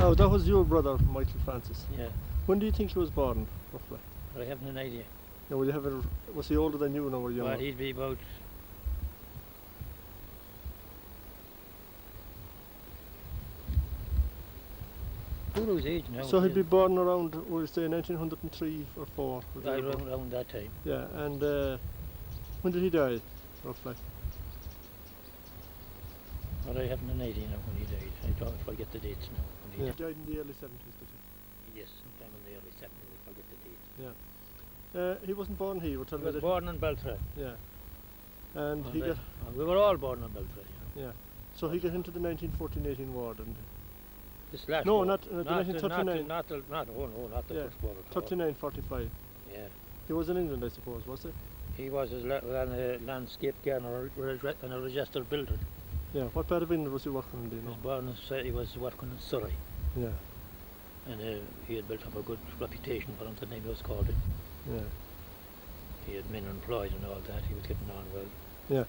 Now, that was your brother, Michael Francis. Yeah. When do you think he was born, roughly? I haven't an idea. Now, will you have was he older than you now or younger? Well, he'd be about... Who's age now? So he'd be born around, we'll say, 1903 or 4? Around that time. Yeah, and when did he die, roughly? Well, I haven't an idea now when he died. I don't forget the dates now. He died in the early 70s, did he? Yes, sometime in the early 70s, I forget the date. Yeah. He wasn't born here, we're He telling was me. born in Beltray. Yeah. And he got... We were all born in Beltray. Yeah. So he got into the 1914-18 war, didn't he? This last No, war. not the 1939. Not the first war. 39-45. Yeah. He was in England, I suppose, was he? He was a landscape gardener and a registered builder. Yeah. What part of England was he working in, do you know? He was working in Surrey. Yeah. And he had built up a good reputation for him, the name he was called it. Yeah. He had men employed and all that. He was getting on well.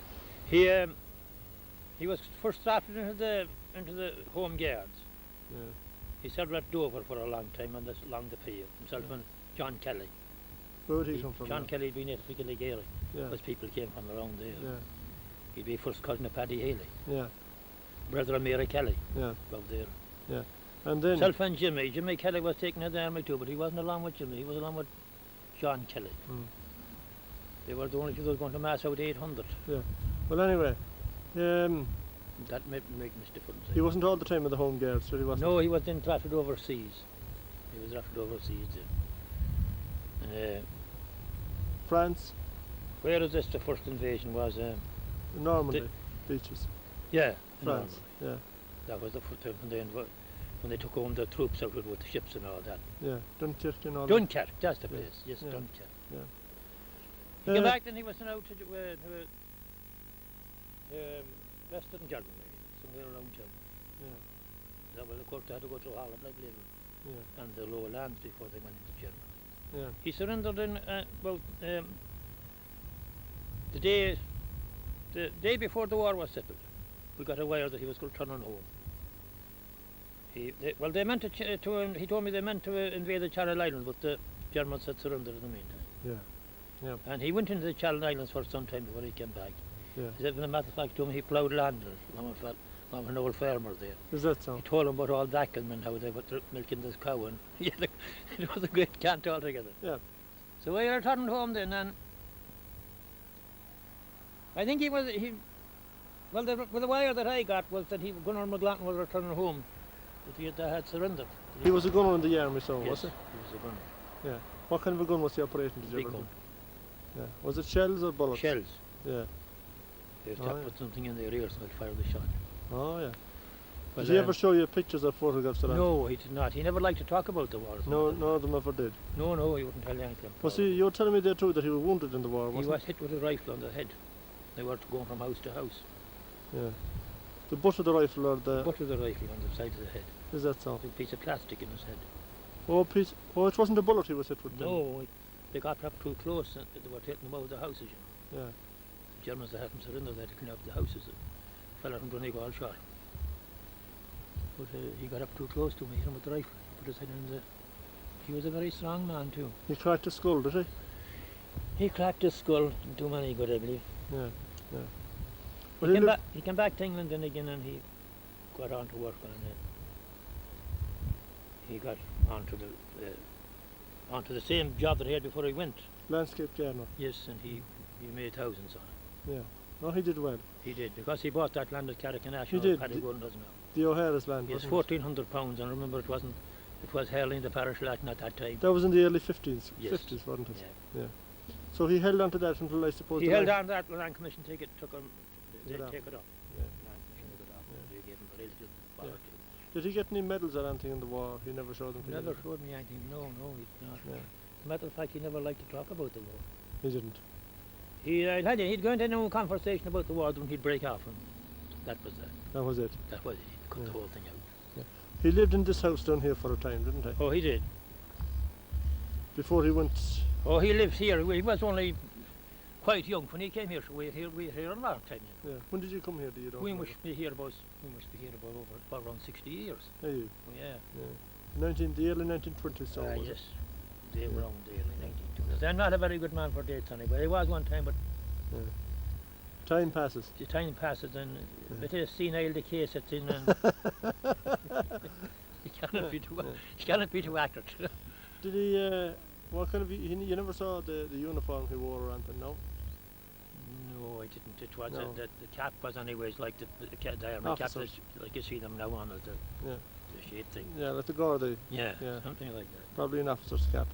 Yeah. He was first drafted into the Home Guards. Yeah. He served at Dover for a long time along the pier. Himself and John Kelly. Where did he come from? John now? Kelly had been native to Gaelic, Yeah. because people came from around there. Yeah. He'd be first cousin of Paddy Haley, Yeah. brother of Mary Kelly, Yeah. out there. Yeah. And then... Himself and Jimmy Kelly was taken in the army too, but he wasn't along with Jimmy, he was along with John Kelly. Mm. They were the only two that were going to mass out 800. Yeah. Well, anyway, That made much difference. he wasn't all the time in the Home Guards, so he wasn't? No, he was then drafted overseas. He was drafted overseas then. And, France? where is this? The first invasion was... Normandy, beaches. Yeah, France, Normandy. yeah. That was the first time when they took home the troops out with the ships and all that. Yeah, Dunkirk and all Dunkirk, that's the Yeah. place. Yes, Yeah. Dunkirk. Yeah. He came back, then he was sent out to Western Germany, somewhere around Germany. Yeah. That was, of course, they had to go through Holland, I believe, Yeah. and the lower lands before they went into Germany. Yeah. He surrendered in about the day before the war was settled. We got a wire that he was returning home. They meant he told me they meant to invade the Channel Islands, but the Germans had surrendered in the meantime. Yeah. Yeah. And he went into the Channel Islands for some time before he came back. Yeah. He said, as a matter of fact, to him, he ploughed land. I'm an old farmer there. Is that so? He told him about all Dacklemen, how they were milking this cow, and it was a great cant altogether. Yeah. So we returned home then, and I think the wire that I got was that Gunnar McLaughlin was returning home, that they had surrendered. He was a gunner in the army, so Yes, was he? he was a gunner. Yeah. What kind of a gun was the operation? Did you Big ever gun. do? Yeah. Was it shells or bullets? Shells. Yeah. They Oh, stopped yeah. with something in their ears and they'd fire the shot. Oh, yeah. But, Did he ever show you pictures or photographs of that? No, he did not. He never liked to talk about the war. No, none of them ever did. No, he wouldn't tell you anything. Well, see, you were telling me there too that he was wounded in the war, He wasn't was hit with a rifle on the head. They were going from house to house. Yeah. The butt of the rifle or the... Butt of the rifle on the side of the head. Is that so? A piece of plastic in his head. Oh, it wasn't a bullet he was hit with then? No, they got up too close and they were taking him out of the houses. You know. Yeah. The Germans that hadn't surrendered, they had to clean up the houses. A fella from Donegal shot him. But he got up too close to me, hit him with the rifle. He put his head in the... He was a very strong man too. He cracked his skull, did he? He cracked his skull, didn't do many good, I believe. Yeah, yeah. He came back to England then again, and he got on to work on it. He got onto the same job that he had before he went. Landscape gardener. Yes, and he made thousands on it. Yeah. No, he did well. He did, because he bought that land at Carrickanash. He did. Paddy Gordon doesn't know. The O'Hara's land, Yes, wasn't it? £1,400, and remember it was held in the parish Latin at that time. That was in the early 50s, Yes. 50s, wasn't it? Yeah. Yeah. So he held on to that until I suppose... He held on to that, the Land Commission took it off. Yeah. Land Commission took it off. Yeah. They gave him very little bother to. Did he get any medals or anything in the war? He never showed them to Never you? showed me anything. No, he did not. Yeah. As a matter of fact, he never liked to talk about the war. He didn't? I tell you, he'd go into no conversation about the war, then he'd break off, and that was it. That was it? That was it. He'd cut the whole thing out. Yeah. He lived in this house down here for a time, didn't he? Oh, he did. Before he went... Oh, he lived here. He was only quite young when he came here, so we were here a long time. You know. Yeah. When did you come here? Do you know? We must be here about over around 60 years. Are you? Oh, yeah. The early 1920s. So was it? Yes. They were around the early 1920s. I'm not a very good man for dates anyway. He was one time, but Time passes. the time passes and it is senile decay sets in and you cannot be too accurate. Did he? What kind of? You never saw the uniform he wore or anything, no? No, I didn't. It was No. the cap was anyways like the army cap, Officers. like you see them now on the Yeah. shade thing. Yeah, like the Gardaí. Yeah, Yeah. something like that. Probably an officer's cap.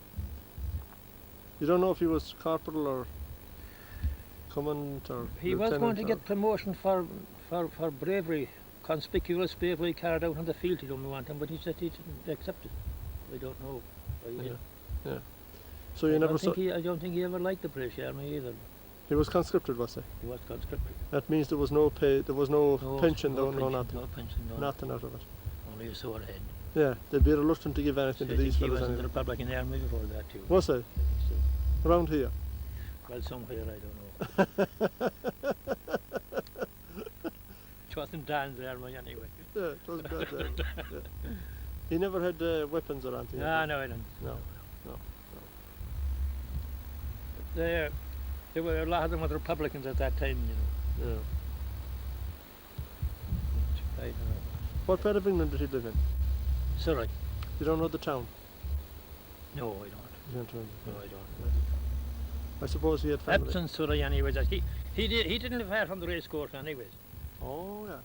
You don't know if he was corporal or commandant or He was going lieutenant to or- get promotion for bravery, conspicuous bravery carried out on the field. He didn't want him, but he said he didn't accept it. I don't know. Yeah. So you never saw. I don't think he ever liked the British Army either. He was conscripted, was he? He was conscripted. That means there was no pay. There was no pension, no though. No pension, nothing. no pension, no Nothing out of it. only a sore head. Yeah, they'd be reluctant to give anything So to I think these he fellas was in the anyway. Republican Army before that too. Was he? I think so. Around here? Well, somewhere, I don't know. It wasn't Dan's army anyway. Yeah, it was bad. Yeah. He never had weapons or anything. No, I don't. No. There were a lot of them were Republicans at that time, you know. Yeah. I don't know. What part of England did he live in? Sorry. You don't know the town? No, I don't. You don't know. No, I don't. I suppose he had family. Epsom, Surrey, anyways. He didn't live far from the race course, anyways. Oh, yeah.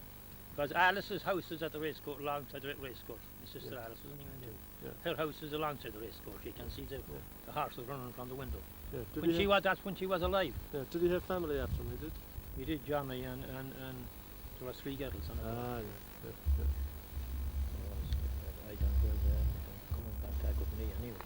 Because Alice's house is at the race course, alongside the race course. My sister Alice was in England too. Yeah. Her house is alongside the race course. You can see the horses running from the window. Yeah. That's when she was alive. Yeah. Did he have family after him? He did? We did Johnny and there was 3 girls on it. Ah, yeah. I don't know, they don't come in contact with me anyway.